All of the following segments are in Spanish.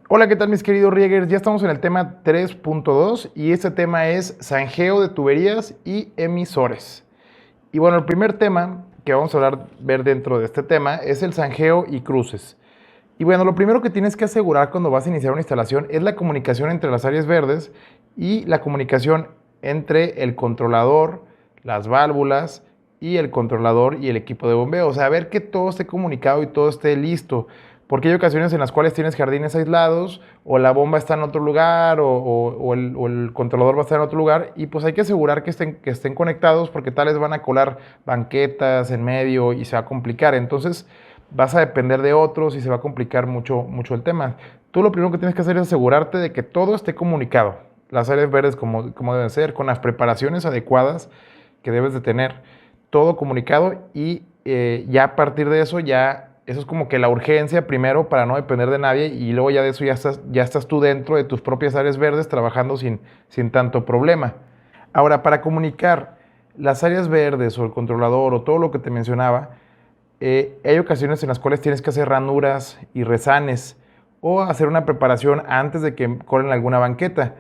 Hola, ¿qué tal mis queridos riegers? Ya estamos en el tema 3.2 y este tema es zanjeo de tuberías y emisores. Y bueno, el primer tema que vamos a ver dentro de este tema es el zanjeo y cruces. Y bueno, lo primero que tienes que asegurar cuando vas a iniciar una instalación es la comunicación entre las áreas verdes y la comunicación entre el controlador, las válvulas y el controlador y el equipo de bombeo. O sea, ver que todo esté comunicado y todo esté listo. Porque hay ocasiones en las cuales tienes jardines aislados o la bomba está en otro lugar o el controlador va a estar en otro lugar y pues hay que asegurar que estén conectados porque tal vez van a colar banquetas en medio y se va a complicar. Entonces vas a depender de otros y se va a complicar mucho, mucho el tema. Tú lo primero que tienes que hacer es asegurarte de que todo esté comunicado. Las áreas verdes como deben ser, con las preparaciones adecuadas que debes de tener. Todo comunicado y ya a partir de eso eso es como que la urgencia primero para no depender de nadie y luego ya de eso ya estás tú dentro de tus propias áreas verdes trabajando sin tanto problema. Ahora, para comunicar las áreas verdes o el controlador o todo lo que te mencionaba, hay ocasiones en las cuales tienes que hacer ranuras y rezanes o hacer una preparación antes de que colen alguna banqueta.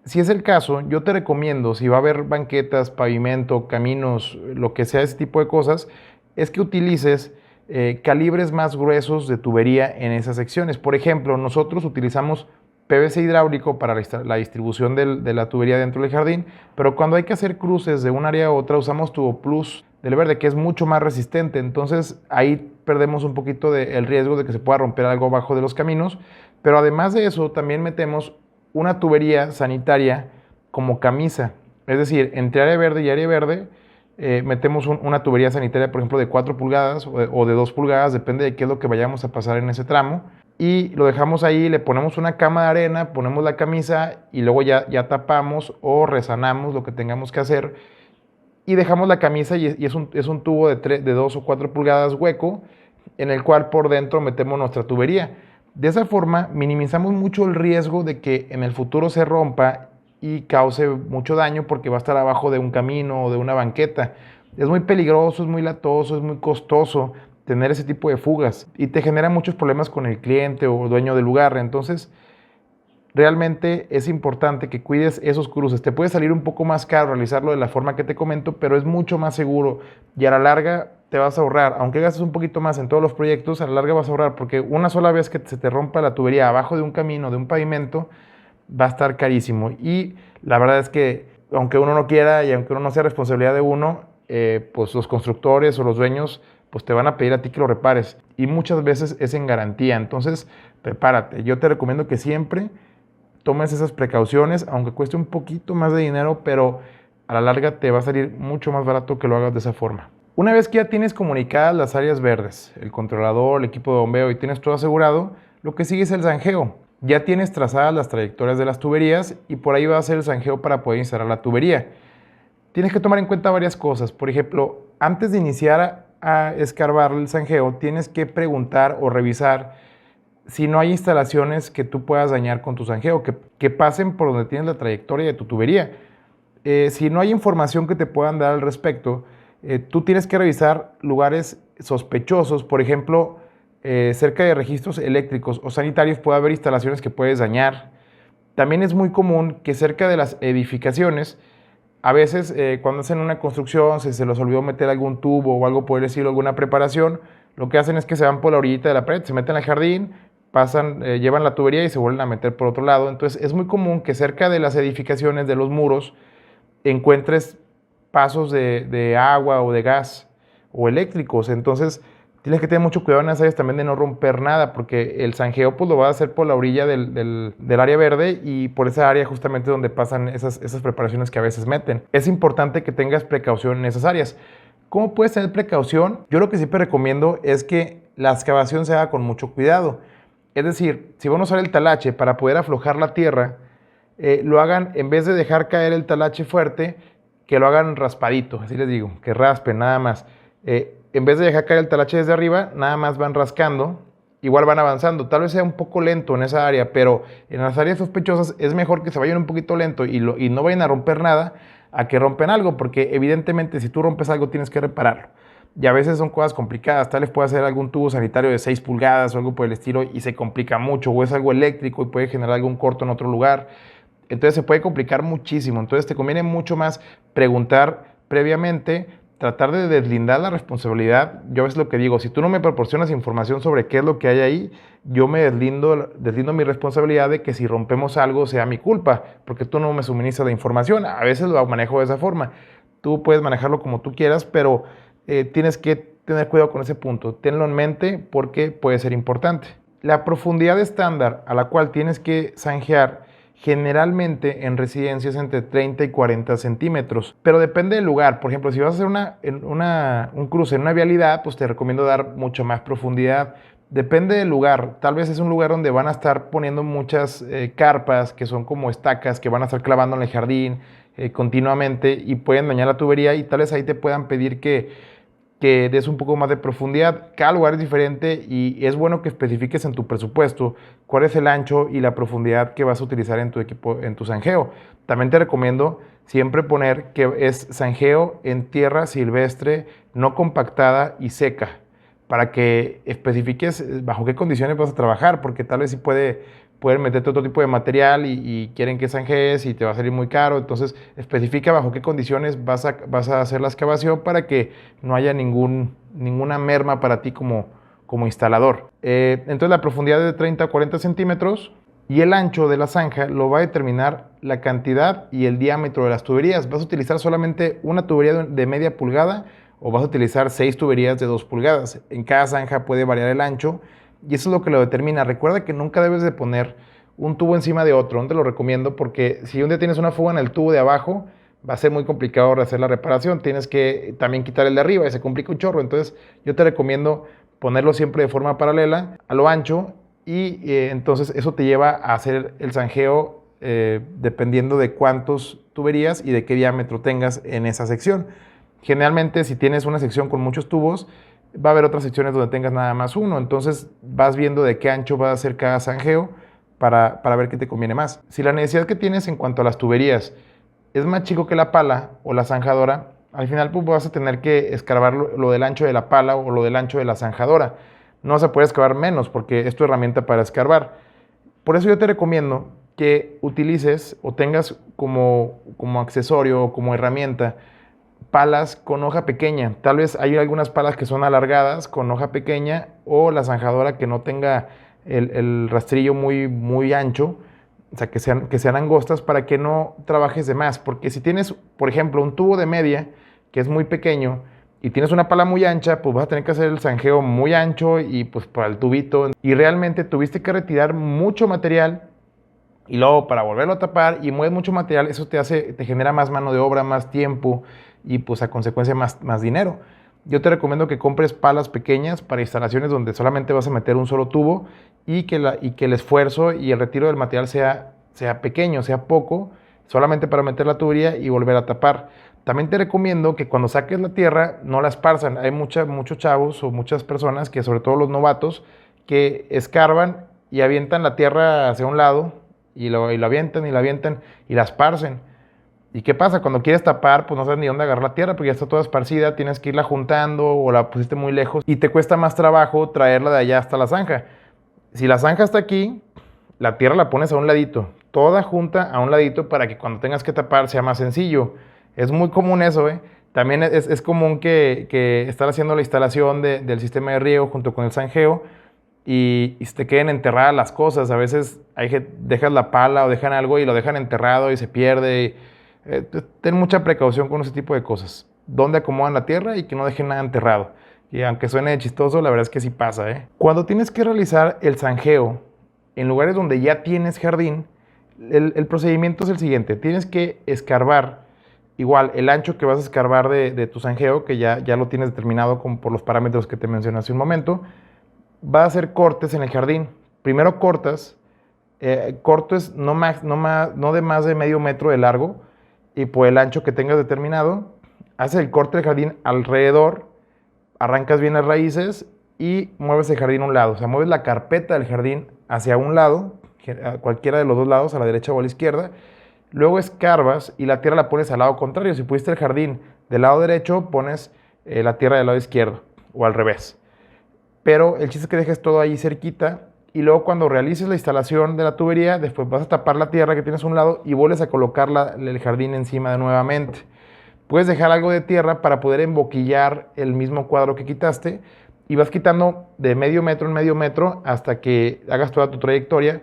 Si es el caso, yo te recomiendo, si va a haber banquetas, pavimento, caminos, lo que sea ese tipo de cosas, es que utilices calibres más gruesos de tubería en esas secciones. Por ejemplo, nosotros utilizamos PVC hidráulico para la distribución de la tubería dentro del jardín, pero cuando hay que hacer cruces de un área a otra usamos tubo plus del verde, que es mucho más resistente. Entonces ahí perdemos un poquito el riesgo de que se pueda romper algo abajo de los caminos, pero además de eso también metemos una tubería sanitaria como camisa, es decir, entre área verde y área verde metemos una tubería sanitaria, por ejemplo, de 4 pulgadas o de 2 pulgadas, depende de qué es lo que vayamos a pasar en ese tramo, y lo dejamos ahí, le ponemos una cama de arena, ponemos la camisa y luego ya tapamos o rezanamos lo que tengamos que hacer y dejamos la camisa y es un tubo de 2 o 4 pulgadas hueco en el cual por dentro metemos nuestra tubería. De esa forma minimizamos mucho el riesgo de que en el futuro se rompa y cause mucho daño porque va a estar abajo de un camino o de una banqueta. Es muy peligroso, es muy latoso, es muy costoso tener ese tipo de fugas y te genera muchos problemas con el cliente o dueño del lugar. Entonces, realmente es importante que cuides esos cruces. Te puede salir un poco más caro realizarlo de la forma que te comento, pero es mucho más seguro y a la larga te vas a ahorrar. Aunque gastes un poquito más en todos los proyectos, a la larga vas a ahorrar porque una sola vez que se te rompa la tubería abajo de un camino, de un pavimento, va a estar carísimo. Y la verdad es que aunque uno no quiera y aunque uno no sea responsabilidad de uno, pues los constructores o los dueños pues te van a pedir a ti que lo repares. Y muchas veces es en garantía. Entonces, prepárate. Yo te recomiendo que siempre tomes esas precauciones, aunque cueste un poquito más de dinero, pero a la larga te va a salir mucho más barato que lo hagas de esa forma. Una vez que ya tienes comunicadas las áreas verdes, el controlador, el equipo de bombeo y tienes todo asegurado, lo que sigue es el zanjeo. Ya tienes trazadas las trayectorias de las tuberías y por ahí va a ser el zanjeo para poder instalar la tubería. Tienes que tomar en cuenta varias cosas. Por ejemplo, antes de iniciar a escarbar el zanjeo, tienes que preguntar o revisar si no hay instalaciones que tú puedas dañar con tu zanjeo, que pasen por donde tienes la trayectoria de tu tubería. Si no hay información que te puedan dar al respecto, tú tienes que revisar lugares sospechosos, por ejemplo, cerca de registros eléctricos o sanitarios puede haber instalaciones que puedes dañar. También es muy común que cerca de las edificaciones, a veces cuando hacen una construcción, si se les olvidó meter algún tubo o algo por el estilo, alguna preparación, lo que hacen es que se van por la orillita de la pared, se meten al jardín, pasan, llevan la tubería y se vuelven a meter por otro lado. Entonces es muy común que cerca de las edificaciones, de los muros, encuentres pasos de agua o de gas o eléctricos. Entonces tienes que tener mucho cuidado en esas áreas también de no romper nada, porque el zanjeo pues lo vas a hacer por la orilla del área verde y por esa área justamente donde pasan esas preparaciones que a veces meten. Es importante que tengas precaución en esas áreas. ¿Cómo puedes tener precaución? Yo lo que siempre recomiendo es que la excavación se haga con mucho cuidado. Es decir, si van a usar el talache para poder aflojar la tierra, lo hagan, en vez de dejar caer el talache fuerte, que lo hagan raspadito, así les digo, que raspen nada más. En vez de dejar caer el talache desde arriba, nada más van rascando, igual van avanzando. Tal vez sea un poco lento en esa área, pero en las áreas sospechosas es mejor que se vayan un poquito lento y no vayan a romper nada, a que rompen algo, porque evidentemente si tú rompes algo tienes que repararlo. y a veces son cosas complicadas. Tal vez puede ser algún tubo sanitario de 6 pulgadas o algo por el estilo y se complica mucho, o es algo eléctrico y puede generar algún corto en otro lugar. Entonces se puede complicar muchísimo. Entonces te conviene mucho más preguntar previamente, tratar de deslindar la responsabilidad. Yo es lo que digo, si tú no me proporcionas información sobre qué es lo que hay ahí, yo me deslindo mi responsabilidad de que si rompemos algo sea mi culpa, porque tú no me suministras la información. A veces lo manejo de esa forma. Tú puedes manejarlo como tú quieras, pero tienes que tener cuidado con ese punto. Tenlo en mente porque puede ser importante. La profundidad estándar a la cual tienes que zanjear generalmente en residencias entre 30 y 40 centímetros, pero depende del lugar. Por ejemplo, si vas a hacer un cruce en una vialidad, pues te recomiendo dar mucha más profundidad. Depende del lugar, tal vez es un lugar donde van a estar poniendo muchas carpas que son como estacas que van a estar clavando en el jardín continuamente y pueden dañar la tubería y tal vez ahí te puedan pedir que des un poco más de profundidad. Cada lugar es diferente y es bueno que especifiques en tu presupuesto cuál es el ancho y la profundidad que vas a utilizar en tu equipo, en tu zanjeo. También te recomiendo siempre poner que es zanjeo en tierra silvestre, no compactada y seca, para que especifiques bajo qué condiciones vas a trabajar, porque tal vez sí pueden meterte otro tipo de material y quieren que zanjees y te va a salir muy caro. Entonces especifica bajo qué condiciones vas a hacer la excavación para que no haya ninguna merma para ti como instalador. Entonces la profundidad es de 30 a 40 centímetros y el ancho de la zanja lo va a determinar la cantidad y el diámetro de las tuberías. ¿Vas a utilizar solamente una tubería de media pulgada o vas a utilizar 6 tuberías de 2 pulgadas? En cada zanja puede variar el ancho y eso es lo que lo determina. Recuerda que nunca debes de poner un tubo encima de otro. No te lo recomiendo porque si un día tienes una fuga en el tubo de abajo, va a ser muy complicado hacer la reparación. Tienes que también quitar el de arriba y se complica un chorro. Entonces yo te recomiendo ponerlo siempre de forma paralela a lo ancho y entonces eso te lleva a hacer el zanjeo dependiendo de cuántos tuberías y de qué diámetro tengas en esa sección. Generalmente si tienes una sección con muchos tubos, va a haber otras secciones donde tengas nada más uno. Entonces vas viendo de qué ancho va a ser cada zanjeo para ver qué te conviene más. Si la necesidad que tienes en cuanto a las tuberías es más chico que la pala o la zanjadora, al final pues vas a tener que escarbar lo del ancho de la pala o lo del ancho de la zanjadora. No se puede excavar menos porque es tu herramienta para escarbar. Por eso yo te recomiendo que utilices o tengas como accesorio o como herramienta palas con hoja pequeña. Tal vez hay algunas palas que son alargadas con hoja pequeña o la zanjadora que no tenga el rastrillo muy ancho, o sea, que sean angostas para que no trabajes de más. Porque si tienes, por ejemplo, un tubo de media que es muy pequeño y tienes una pala muy ancha, pues vas a tener que hacer el zanjeo muy ancho y pues para el tubito. Y realmente tuviste que retirar mucho material y luego para volverlo a tapar y mueves mucho material, eso te genera más mano de obra, más tiempo y pues a consecuencia más dinero. Yo te recomiendo que compres palas pequeñas para instalaciones donde solamente vas a meter un solo tubo y que el esfuerzo y el retiro del material sea pequeño, sea poco, solamente para meter la tubería y volver a tapar. También te recomiendo que cuando saques la tierra no la esparzan. Hay muchos chavos o muchas personas, que sobre todo los novatos, que escarban y avientan la tierra hacia un lado y lo avientan y la avientan y la esparcen. ¿Y qué pasa? Cuando quieres tapar, pues no sabes ni dónde agarrar la tierra porque ya está toda esparcida, tienes que irla juntando o la pusiste muy lejos y te cuesta más trabajo traerla de allá hasta la zanja. Si la zanja está aquí, la tierra la pones a un ladito, toda junta a un ladito para que cuando tengas que tapar sea más sencillo. Es muy común eso, ¿eh? También es común que estar haciendo la instalación del sistema de riego junto con el zanjeo y se te queden enterradas las cosas. A veces dejas la pala o dejan algo y lo dejan enterrado y se pierde. Ten mucha precaución con ese tipo de cosas. Dónde acomodan la tierra y que no dejen nada enterrado. Y aunque suene chistoso, la verdad es que sí pasa, ¿eh? Cuando tienes que realizar el zanjeo en lugares donde ya tienes jardín, el procedimiento es el siguiente. Tienes que escarbar igual el ancho que vas a escarbar de tu zanjeo, que ya lo tienes determinado por los parámetros que te mencioné hace un momento. Va a hacer cortes en el jardín. Primero cortas, cortes no de más de medio metro de largo y por el ancho que tengas determinado. Haces el corte del jardín alrededor, arrancas bien las raíces y mueves el jardín a un lado. O sea, mueves la carpeta del jardín hacia un lado, a cualquiera de los dos lados, a la derecha o a la izquierda. Luego escarbas y la tierra la pones al lado contrario. Si pusiste el jardín del lado derecho, pones la tierra del lado izquierdo o al revés. Pero el chiste es que dejes todo ahí cerquita y luego cuando realices la instalación de la tubería, después vas a tapar la tierra que tienes a un lado y vuelves a colocar el jardín encima de nuevamente. Puedes dejar algo de tierra para poder emboquillar el mismo cuadro que quitaste y vas quitando de medio metro en medio metro hasta que hagas toda tu trayectoria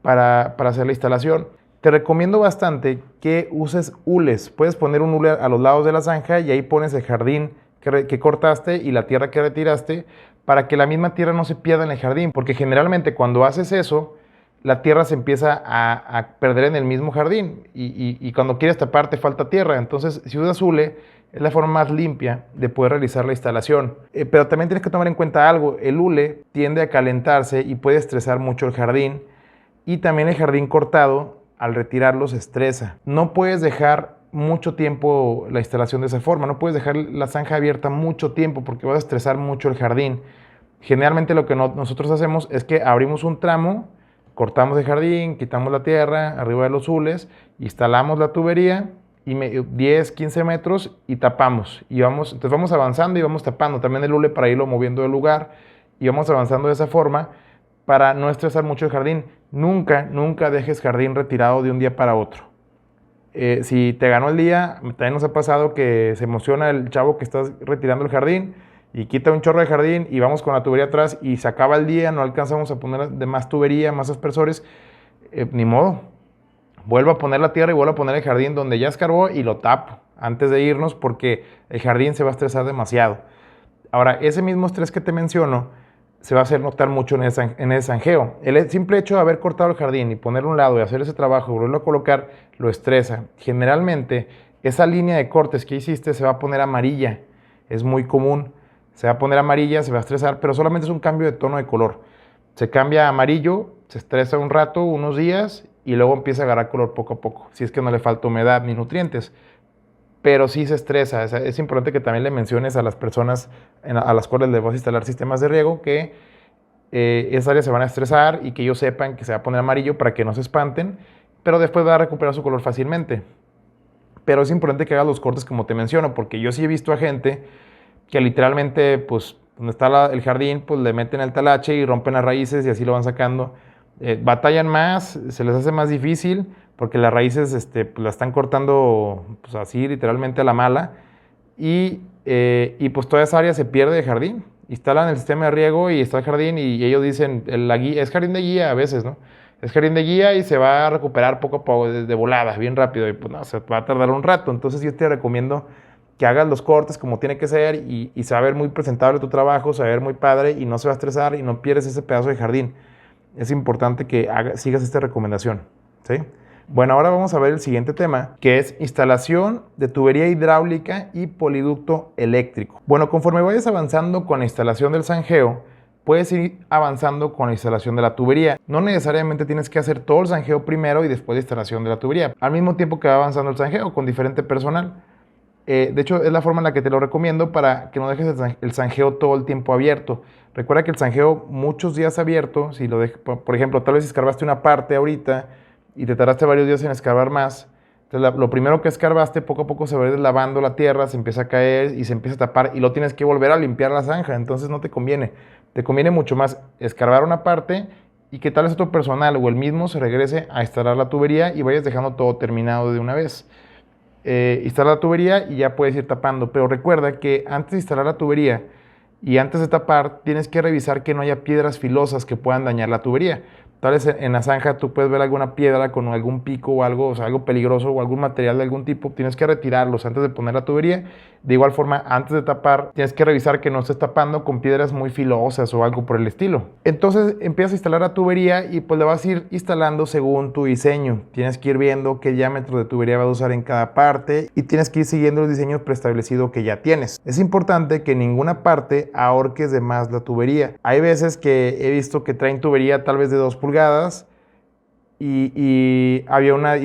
para hacer la instalación. Te recomiendo bastante que uses hules. Puedes poner un hule a los lados de la zanja y ahí pones el jardín que cortaste y la tierra que retiraste para que la misma tierra no se pierda en el jardín, porque generalmente cuando haces eso, la tierra se empieza a perder en el mismo jardín y cuando quieres tapar te falta tierra. Entonces, si usas hule, es la forma más limpia de poder realizar la instalación. Pero también tienes que tomar en cuenta algo. El hule tiende a calentarse y puede estresar mucho el jardín. Y también el jardín cortado, al retirarlo, se estresa. No puedes dejar mucho tiempo la instalación de esa forma. No puedes dejar la zanja abierta mucho tiempo porque vas a estresar mucho el jardín. Generalmente lo que nosotros hacemos es que abrimos un tramo, cortamos el jardín, quitamos la tierra arriba de los hules, instalamos la tubería y 10, 15 metros y tapamos. Entonces vamos avanzando y vamos tapando también el hule para irlo moviendo del lugar y vamos avanzando de esa forma para no estresar mucho el jardín. Nunca dejes jardín retirado de un día para otro. Si te ganó el día, también nos ha pasado que se emociona el chavo que está retirando el jardín y quita un chorro de jardín y vamos con la tubería atrás y se acaba el día, no alcanzamos a poner de más tubería, más aspersores, ni modo. Vuelvo a poner la tierra y vuelvo a poner el jardín donde ya escarbó y lo tapo antes de irnos porque el jardín se va a estresar demasiado. Ahora, ese mismo estrés que te menciono se va a hacer notar mucho en el zanjeo. El simple hecho de haber cortado el jardín y ponerlo a un lado y hacer ese trabajo y volverlo a colocar, lo estresa. Generalmente, esa línea de cortes que hiciste se va a poner amarilla. Es muy común. Se va a poner amarilla, se va a estresar, pero solamente es un cambio de tono de color. Se cambia a amarillo, se estresa un rato, unos días, y luego empieza a agarrar color poco a poco, si es que no le falta humedad ni nutrientes. Pero sí se estresa. Es importante que también le menciones a las personas a las cuales les vas a instalar sistemas de riego que esas áreas se van a estresar y que ellos sepan que se va a poner amarillo para que no se espanten, pero después va a recuperar su color fácilmente. Pero es importante que hagas los cortes como te menciono, porque yo sí he visto a gente que literalmente, pues, donde está el jardín, pues le meten el talache y rompen las raíces y así lo van sacando. Batallan más, se les hace más difícil porque las raíces pues, la están cortando pues, así literalmente a la mala y pues toda esa área se pierde de jardín. Instalan el sistema de riego y está el jardín y ellos dicen, la guía, es jardín de guía a veces, ¿no? Es jardín de guía y se va a recuperar poco a poco, de volada, bien rápido y pues no, se va a tardar un rato. Entonces yo te recomiendo que hagas los cortes como tiene que ser y se va a ver muy presentable tu trabajo, se va a ver muy padre y no se va a estresar y no pierdes ese pedazo de jardín. Es importante que sigas esta recomendación, ¿sí? Bueno, ahora vamos a ver el siguiente tema, que es instalación de tubería hidráulica y poliducto eléctrico. Bueno, conforme vayas avanzando con la instalación del zanjeo, puedes ir avanzando con la instalación de la tubería. No necesariamente tienes que hacer todo el zanjeo primero y después la instalación de la tubería, al mismo tiempo que va avanzando el zanjeo con diferente personal. De hecho, es la forma en la que te lo recomiendo para que no dejes el zanjeo todo el tiempo abierto. Recuerda que el zanjeo muchos días abierto, si lo dejas, por ejemplo, tal vez escarbaste una parte ahorita y te tardaste varios días en escarbar más, entonces lo primero que escarbaste, poco a poco se va a ir deslavando la tierra, se empieza a caer y se empieza a tapar y lo tienes que volver a limpiar la zanja, entonces no te conviene. Te conviene mucho más escarbar una parte y que tal vez otro personal o el mismo se regrese a instalar la tubería y vayas dejando todo terminado de una vez. Instala la tubería y ya puedes ir tapando, pero recuerda que antes de instalar la tubería y antes de tapar tienes que revisar que no haya piedras filosas que puedan dañar la tubería. Tal vez en la zanja tú puedes ver alguna piedra con algún pico o algo, algo peligroso o algún material de algún tipo, tienes que retirarlos antes de poner la tubería. De igual forma, antes de tapar, tienes que revisar que no estés tapando con piedras muy filosas o algo por el estilo. Entonces empiezas a instalar la tubería y pues le vas a ir instalando según tu diseño. Tienes que ir viendo qué diámetro de tubería vas a usar en cada parte y tienes que ir siguiendo los diseños preestablecidos que ya tienes. Es importante que en ninguna parte ahorques de más la tubería. Hay veces que he visto que traen tubería tal vez de 2 pulgadas y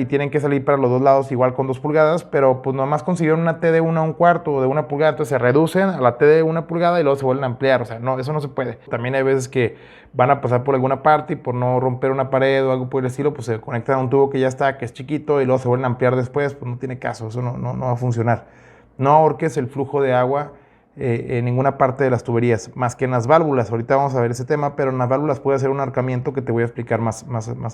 tienen que salir para los dos lados igual con 2 pulgadas, pero pues nomás consiguieron una T de 1/4 o de 1 pulgada, entonces se reducen a la T de 1 pulgada y luego se vuelven a ampliar, o sea, no, eso no se puede. También hay veces que van a pasar por alguna parte y por no romper una pared o algo por el estilo, pues se conectan a un tubo que ya está, que es chiquito y luego se vuelven a ampliar después, pues no tiene caso, eso no va a funcionar. No ahorques el flujo de agua en ninguna parte de las tuberías, más que en las válvulas. Ahorita vamos a ver ese tema, pero en las válvulas puede hacer un ahorcamiento que te voy a explicar más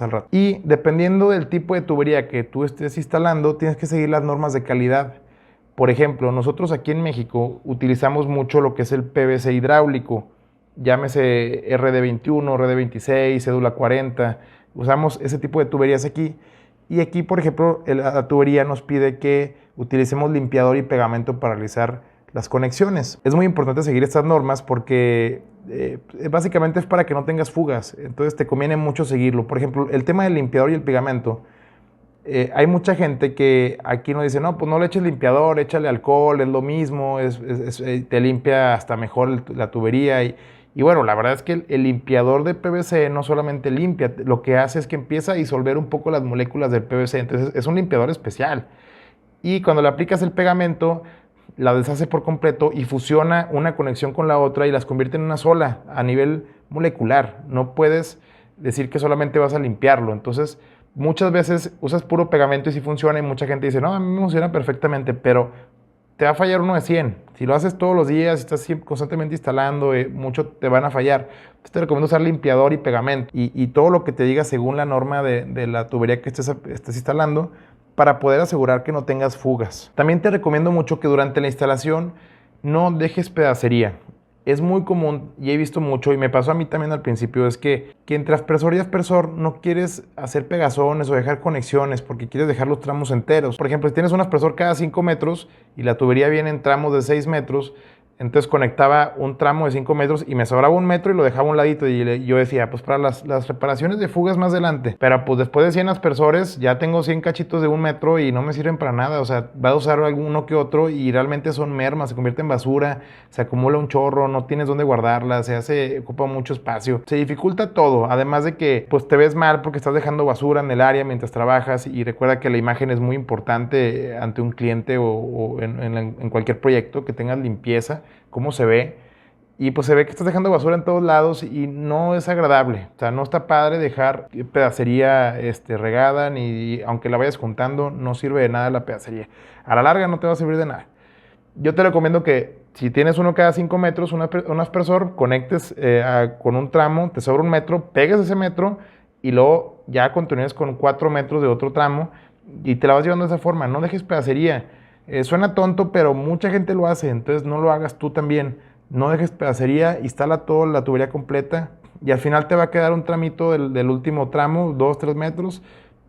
al rato. Y dependiendo del tipo de tubería que tú estés instalando, tienes que seguir las normas de calidad. Por ejemplo, nosotros aquí en México utilizamos mucho lo que es el PVC hidráulico, llámese RD21, RD26, cédula 40, usamos ese tipo de tuberías aquí. Y aquí, por ejemplo, la tubería nos pide que utilicemos limpiador y pegamento para realizar las conexiones. Es muy importante seguir estas normas porque básicamente es para que no tengas fugas, entonces te conviene mucho seguirlo. Por ejemplo, el tema del limpiador y el pegamento, hay mucha gente que aquí nos dice, no, pues no le eches limpiador, échale alcohol, es lo mismo, te limpia hasta mejor la tubería. Y bueno, la verdad es que el limpiador de PVC no solamente limpia, lo que hace es que empieza a disolver un poco las moléculas del PVC, entonces es un limpiador especial. Y cuando le aplicas el pegamento, la deshace por completo y fusiona una conexión con la otra y las convierte en una sola a nivel molecular. No puedes decir que solamente vas a limpiarlo. Entonces, muchas veces usas puro pegamento y sí funciona y mucha gente dice, no, a mí me funciona perfectamente, pero te va a fallar uno de 100. Si lo haces todos los días, estás constantemente instalando, mucho te van a fallar. Entonces te recomiendo usar limpiador y pegamento y todo lo que te diga según la norma de la tubería que estés instalando, para poder asegurar que no tengas fugas. También te recomiendo mucho que durante la instalación no dejes pedacería. Es muy común, y he visto mucho, y me pasó a mí también al principio, es que entre aspersor y aspersor no quieres hacer pegazones o dejar conexiones porque quieres dejar los tramos enteros. Por ejemplo, si tienes un aspersor cada 5 metros y la tubería viene en tramos de 6 metros, entonces conectaba un tramo de 5 metros y me sobraba 1 metro y lo dejaba a un ladito. Y yo decía, pues para las reparaciones de fugas más adelante. Pero pues después de 100 aspersores ya tengo 100 cachitos de 1 metro y no me sirven para nada. O sea, va a usar alguno que otro y realmente son mermas, se convierte en basura, se acumula un chorro, no tienes dónde guardarla, ocupa mucho espacio. Se dificulta todo, además de que pues te ves mal porque estás dejando basura en el área mientras trabajas. Y recuerda que la imagen es muy importante ante un cliente o en cualquier proyecto, que tengas limpieza, cómo se ve, y pues se ve que estás dejando basura en todos lados y no es agradable. O sea, no está padre dejar pedacería regada, ni aunque la vayas juntando, no sirve de nada la pedacería. A la larga no te va a servir de nada. Yo te recomiendo que si tienes uno cada 5 metros, un aspersor, conectes con un tramo, te sobra 1 metro, pegues ese metro y luego ya continúes con 4 metros de otro tramo y te la vas llevando de esa forma. No dejes pedacería. Suena tonto, pero mucha gente lo hace, entonces no lo hagas tú también. No dejes pedacería, instala toda la tubería completa y al final te va a quedar un tramito del último tramo, 2-3 metros,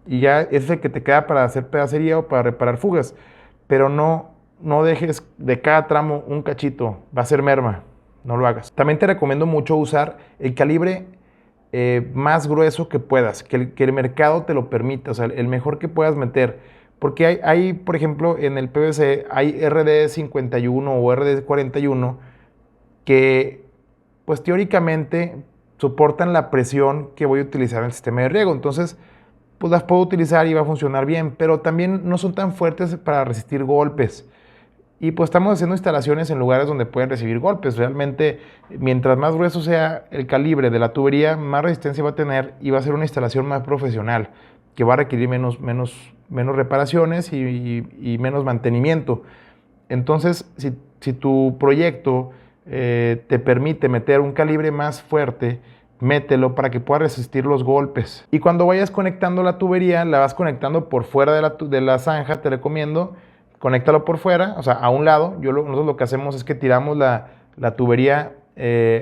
y ya es el que te queda para hacer pedacería o para reparar fugas. Pero no dejes de cada tramo un cachito, va a ser merma, no lo hagas. También te recomiendo mucho usar el calibre más grueso que puedas, que el mercado te lo permita, o sea, el mejor que puedas meter. Porque hay, por ejemplo, en el PVC hay RD51 o RD41 que, pues teóricamente, soportan la presión que voy a utilizar en el sistema de riego. Entonces, pues las puedo utilizar y va a funcionar bien, pero también no son tan fuertes para resistir golpes. Y pues estamos haciendo instalaciones en lugares donde pueden recibir golpes. Realmente, mientras más grueso sea el calibre de la tubería, más resistencia va a tener y va a ser una instalación más profesional, que va a requerir menos reparaciones y menos mantenimiento. Entonces, si tu proyecto te permite meter un calibre más fuerte, mételo para que pueda resistir los golpes. Y cuando vayas conectando la tubería, la vas conectando por fuera de la zanja, te recomiendo, conéctalo por fuera, o sea, a un lado. Nosotros lo que hacemos es que tiramos la tubería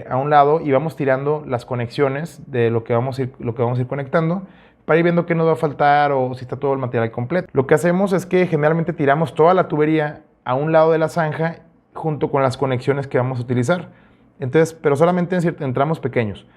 a un lado y vamos tirando las conexiones de lo que vamos a ir conectando, para ir viendo qué nos va a faltar o si está todo el material completo. Lo que hacemos es que generalmente tiramos toda la tubería a un lado de la zanja junto con las conexiones que vamos a utilizar. Entonces, pero solamente en tramos pequeños.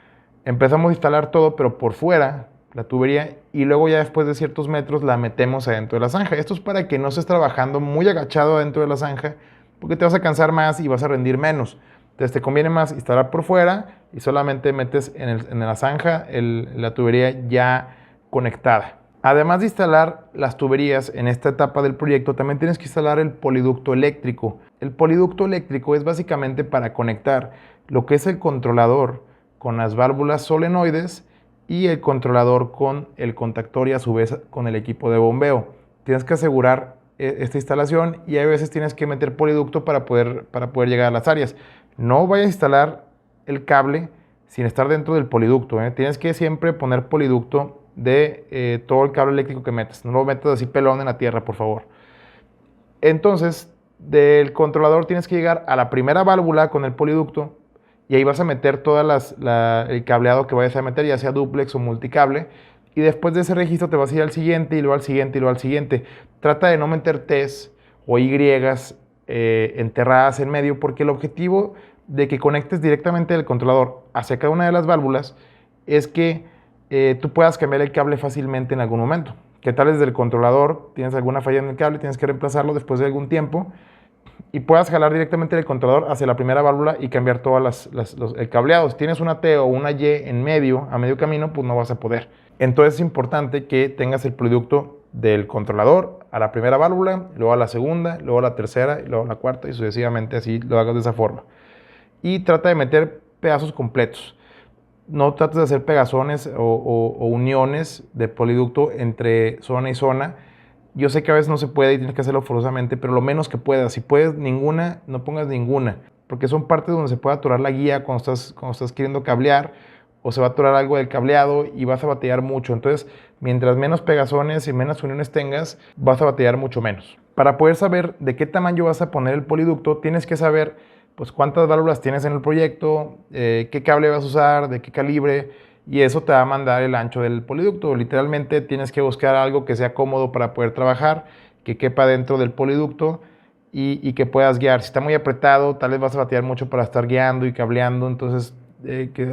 Empezamos a instalar todo, pero por fuera, la tubería, y luego ya después de ciertos metros la metemos adentro de la zanja. Esto es para que no estés trabajando muy agachado adentro de la zanja, porque te vas a cansar más y vas a rendir menos. Entonces te conviene más instalar por fuera y solamente metes en la zanja la tubería ya conectada. Además de instalar las tuberías en esta etapa del proyecto, también tienes que instalar el poliducto eléctrico. El poliducto eléctrico es básicamente para conectar lo que es el controlador con las válvulas solenoides y el controlador con el contactor y a su vez con el equipo de bombeo. Tienes que asegurar esta instalación y a veces tienes que meter poliducto para poder llegar a las áreas. No vayas a instalar el cable sin estar dentro del poliducto. Tienes que siempre poner poliducto de todo el cable eléctrico que metes. No lo metas así pelón en la tierra, por favor. Entonces, del controlador tienes que llegar a la primera válvula con el poliducto y ahí vas a meter todas el cableado que vayas a meter, ya sea duplex o multicable. Y después de ese registro te vas a ir al siguiente y luego al siguiente y luego al siguiente. Trata de no meter T's o Y enterradas en medio, porque el objetivo de que conectes directamente el controlador hacia cada una de las válvulas es que tú puedas cambiar el cable fácilmente en algún momento. Que tal desde el controlador tienes alguna falla en el cable, tienes que reemplazarlo después de algún tiempo y puedas jalar directamente el controlador hacia la primera válvula y cambiar todas el cableado. Si tienes una T o una Y en medio, a medio camino, pues no vas a poder. Entonces es importante que tengas el producto del controlador a la primera válvula, luego a la segunda, luego a la tercera, y luego a la cuarta y sucesivamente, así lo hagas de esa forma. Y trata de meter pedazos completos. No trates de hacer pegazones o uniones de poliducto entre zona y zona. Yo sé que a veces no se puede y tienes que hacerlo forzosamente, pero lo menos que puedas. Si puedes ninguna, no pongas ninguna, porque son partes donde se puede atorar la guía cuando estás queriendo cablear, o se va a atorar algo del cableado y vas a batallar mucho. Entonces, mientras menos pegazones y menos uniones tengas, vas a batallar mucho menos. Para poder saber de qué tamaño vas a poner el poliducto, tienes que saber pues cuántas válvulas tienes en el proyecto, qué cable vas a usar, de qué calibre, y eso te va a mandar el ancho del poliducto. Literalmente tienes que buscar algo que sea cómodo para poder trabajar, que quepa dentro del poliducto y que puedas guiar. Si está muy apretado, tal vez vas a batallar mucho para estar guiando y cableando, entonces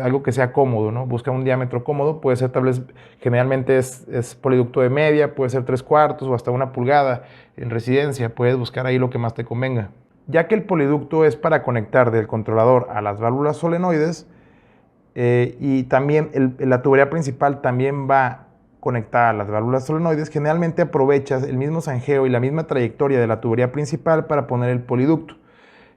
algo que sea cómodo, ¿no? Busca un diámetro cómodo, puede ser tal vez, generalmente es poliducto de media, puede ser 3/4 o hasta 1 pulgada en residencia, puedes buscar ahí lo que más te convenga. Ya que el poliducto es para conectar del controlador a las válvulas solenoides y también la tubería principal también va conectada a las válvulas solenoides, generalmente aprovechas el mismo zanjeo y la misma trayectoria de la tubería principal para poner el poliducto.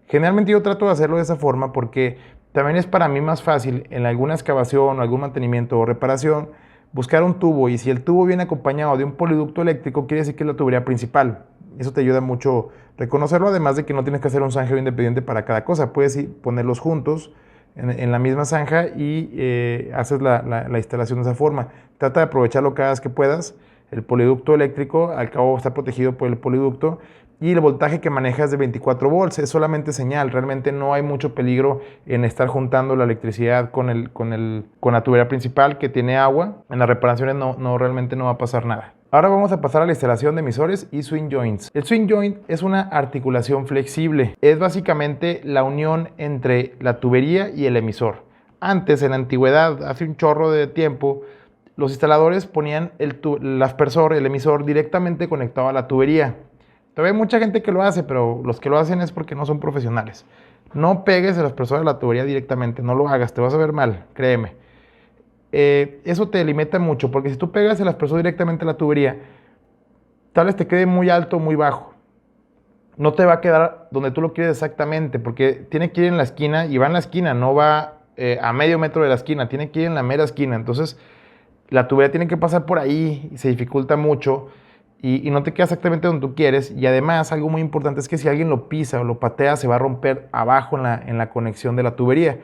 Generalmente yo trato de hacerlo de esa forma porque también es para mí más fácil en alguna excavación o algún mantenimiento o reparación buscar un tubo, y si el tubo viene acompañado de un poliducto eléctrico, quiere decir que es la tubería principal. Eso te ayuda mucho reconocerlo, además de que no tienes que hacer un zanjeo independiente para cada cosa. Puedes ponerlos juntos en la misma zanja y haces la instalación de esa forma. Trata de aprovecharlo cada vez que puedas. El poliducto eléctrico, al cabo, está protegido por el poliducto y el voltaje que manejas de 24 volts es solamente señal. Realmente no hay mucho peligro en estar juntando la electricidad con la tubería principal que tiene agua. En las reparaciones realmente no va a pasar nada. Ahora vamos a pasar a la instalación de emisores y swing joints. El swing joint es una articulación flexible. Es básicamente la unión entre la tubería y el emisor. Antes, en la antigüedad, hace un chorro de tiempo, los instaladores ponían el aspersor, el emisor, directamente conectado a la tubería. Todavía hay mucha gente que lo hace, pero los que lo hacen es porque no son profesionales. No pegues el aspersor a la tubería directamente, no lo hagas, te vas a ver mal, créeme. Eso te limita mucho, porque si tú pegas el aspersor directamente a la tubería, tal vez te quede muy alto o muy bajo. No te va a quedar donde tú lo quieres exactamente, porque tiene que ir en la esquina, y va en la esquina, no va a medio metro de la esquina, tiene que ir en la mera esquina. Entonces, la tubería tiene que pasar por ahí y se dificulta mucho y no te queda exactamente donde tú quieres. Y además, algo muy importante es que si alguien lo pisa o lo patea, se va a romper abajo en la conexión de la tubería.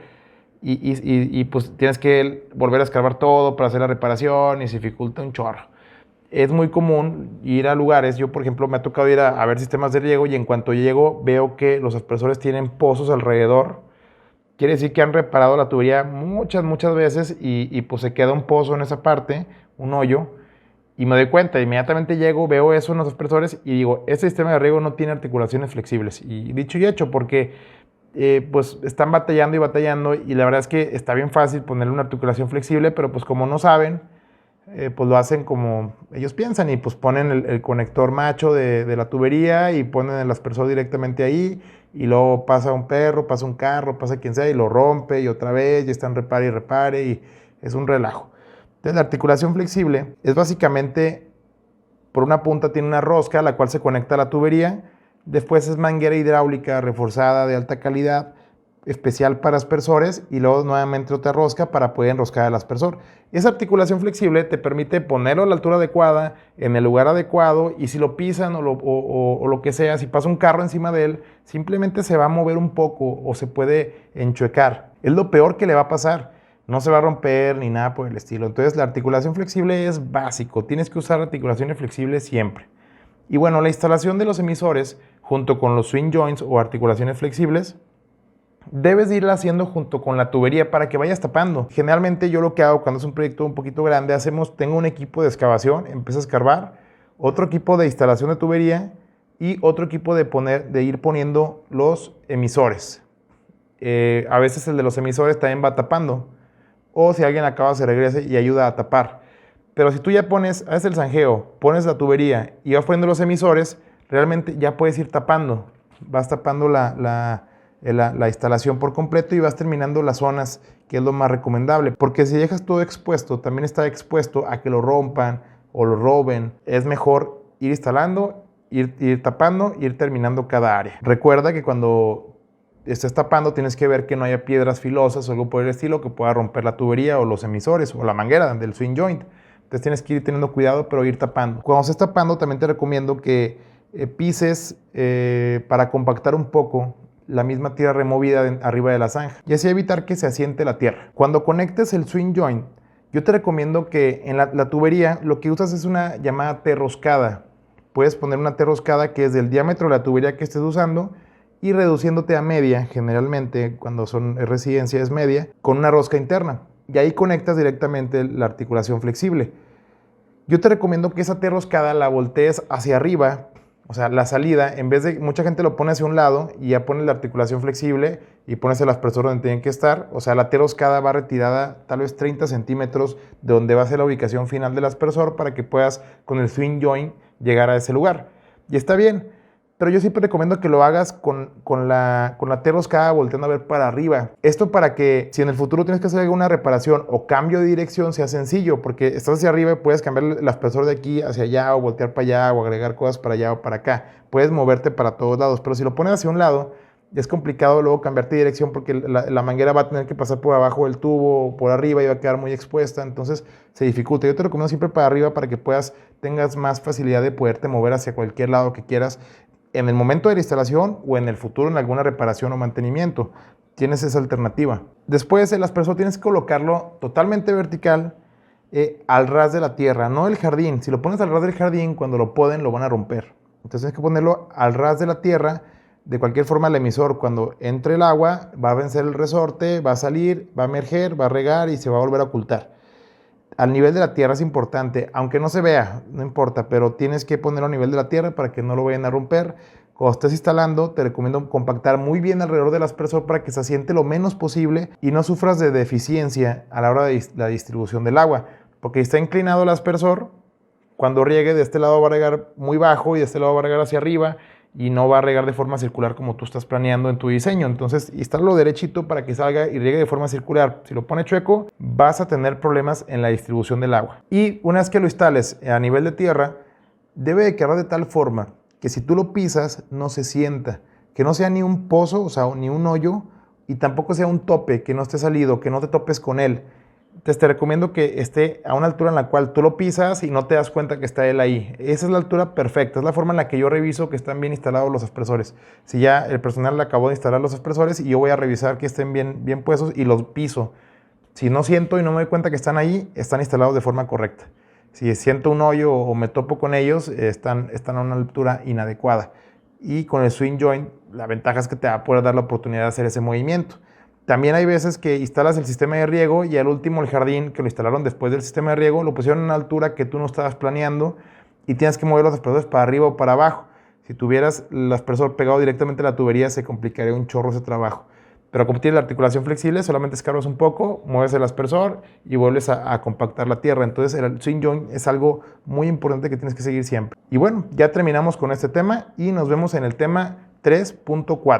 Y pues tienes que volver a escarbar todo para hacer la reparación y se dificulta un chorro. Es muy común ir a lugares, yo por ejemplo me ha tocado ir a ver sistemas de riego y en cuanto llego veo que los aspersores tienen pozos alrededor. Quiere decir que han reparado la tubería muchas veces y pues se queda un pozo en esa parte, un hoyo, y me doy cuenta, inmediatamente llego, veo eso en los aspersores y digo, este sistema de riego no tiene articulaciones flexibles. Y dicho y hecho, porque pues están batallando y la verdad es que está bien fácil ponerle una articulación flexible, pero pues como no saben, pues lo hacen como ellos piensan y pues ponen el conector macho de la tubería y ponen el aspersor directamente ahí y luego pasa un perro, pasa un carro, pasa quien sea y lo rompe y otra vez y están repare y es un relajo. Entonces la articulación flexible es básicamente, por una punta tiene una rosca a la cual se conecta a la tubería, después es manguera hidráulica reforzada de alta calidad especial para aspersores y luego nuevamente otra rosca para poder enroscar el aspersor. Esa articulación flexible te permite ponerlo a la altura adecuada, en el lugar adecuado, y si lo pisan o lo que sea, si pasa un carro encima de él, simplemente se va a mover un poco o se puede enchuecar. Es lo peor que le va a pasar. No se va a romper ni nada por el estilo. Entonces la articulación flexible es básico. Tienes que usar articulaciones flexibles siempre. Y bueno, la instalación de los emisores junto con los swing joints o articulaciones flexibles debes de irla haciendo junto con la tubería para que vayas tapando. Generalmente yo lo que hago cuando es un proyecto un poquito grande, tengo un equipo de excavación, empiezo a escarbar, otro equipo de instalación de tubería y otro equipo de ir poniendo los emisores. A veces el de los emisores también va tapando, o si alguien acaba se regrese y ayuda a tapar. Pero si tú ya haces el zanjeo, pones la tubería y vas poniendo los emisores, realmente ya puedes ir tapando. Vas tapando la instalación por completo y vas terminando las zonas, que es lo más recomendable. Porque si dejas todo expuesto, también está expuesto a que lo rompan o lo roben. Es mejor ir instalando, ir tapando, ir terminando cada área. Recuerda que cuando estés tapando tienes que ver que no haya piedras filosas o algo por el estilo que pueda romper la tubería o los emisores o la manguera del swing joint. Entonces tienes que ir teniendo cuidado, pero ir tapando. Cuando estés tapando también te recomiendo que pises para compactar un poco la misma tierra removida arriba de la zanja y así evitar que se asiente la tierra. Cuando conectes el swing joint, yo te recomiendo que en la tubería lo que usas es una llamada T-roscada. Puedes poner una T-roscada que es del diámetro de la tubería que estés usando y reduciéndote a media, generalmente cuando son residencia es media, con una rosca interna. Y ahí conectas directamente la articulación flexible. Yo te recomiendo que esa T-roscada la voltees hacia arriba, o sea, la salida, en vez de, mucha gente lo pone hacia un lado y ya pone la articulación flexible y pones el aspersor donde tienen que estar. O sea, la T-roscada va retirada tal vez 30 centímetros de donde va a ser la ubicación final del aspersor para que puedas con el swing joint llegar a ese lugar. Y está bien, pero yo siempre recomiendo que lo hagas con la T-roscada volteando a ver para arriba. Esto para que si en el futuro tienes que hacer alguna reparación o cambio de dirección sea sencillo, porque estás hacia arriba y puedes cambiar el aspersor de aquí hacia allá o voltear para allá o agregar cosas para allá o para acá. Puedes moverte para todos lados, pero si lo pones hacia un lado es complicado luego cambiarte de dirección porque la manguera va a tener que pasar por abajo del tubo o por arriba y va a quedar muy expuesta, entonces se dificulta. Yo te recomiendo siempre para arriba para que tengas más facilidad de poderte mover hacia cualquier lado que quieras en el momento de la instalación o en el futuro en alguna reparación o mantenimiento. Tienes esa alternativa. Después el aspersor tienes que colocarlo totalmente vertical al ras de la tierra, no el jardín. Si lo pones al ras del jardín, cuando lo poden lo van a romper. Entonces tienes que ponerlo al ras de la tierra. De cualquier forma el emisor cuando entre el agua va a vencer el resorte, va a salir, va a emerger, va a regar y se va a volver a ocultar. Al nivel de la tierra es importante, aunque no se vea, no importa, pero tienes que ponerlo a nivel de la tierra para que no lo vayan a romper. Cuando estés instalando, te recomiendo compactar muy bien alrededor del aspersor para que se asiente lo menos posible y no sufras de deficiencia a la hora de la distribución del agua, porque si está inclinado el aspersor, cuando riegue de este lado va a regar muy bajo y de este lado va a regar hacia arriba y no va a regar de forma circular como tú estás planeando en tu diseño. Entonces, instálalo derechito para que salga y riegue de forma circular. Si lo pones chueco, vas a tener problemas en la distribución del agua. Y una vez que lo instales a nivel de tierra, debe de quedar de tal forma que si tú lo pisas, no se sienta. Que no sea ni un pozo, o sea, ni un hoyo, y tampoco sea un tope, que no esté salido, que no te topes con él. Entonces te recomiendo que esté a una altura en la cual tú lo pisas y no te das cuenta que está él ahí. Esa es la altura perfecta, es la forma en la que yo reviso que están bien instalados los aspersores. Si ya el personal le acabó de instalar los aspersores y yo voy a revisar que estén bien puestos y los piso. Si no siento y no me doy cuenta que están ahí, están instalados de forma correcta. Si siento un hoyo o me topo con ellos, están a una altura inadecuada. Y con el swing joint, la ventaja es que te va a poder dar la oportunidad de hacer ese movimiento. También hay veces que instalas el sistema de riego y al último el jardín, que lo instalaron después del sistema de riego, lo pusieron a una altura que tú no estabas planeando y tienes que mover los aspersores para arriba o para abajo. Si tuvieras el aspersor pegado directamente a la tubería, se complicaría un chorro ese trabajo. Pero como tienes la articulación flexible, solamente escarbas un poco, mueves el aspersor y vuelves a compactar la tierra. Entonces el swing joint es algo muy importante que tienes que seguir siempre. Y bueno, ya terminamos con este tema y nos vemos en el tema 3.4.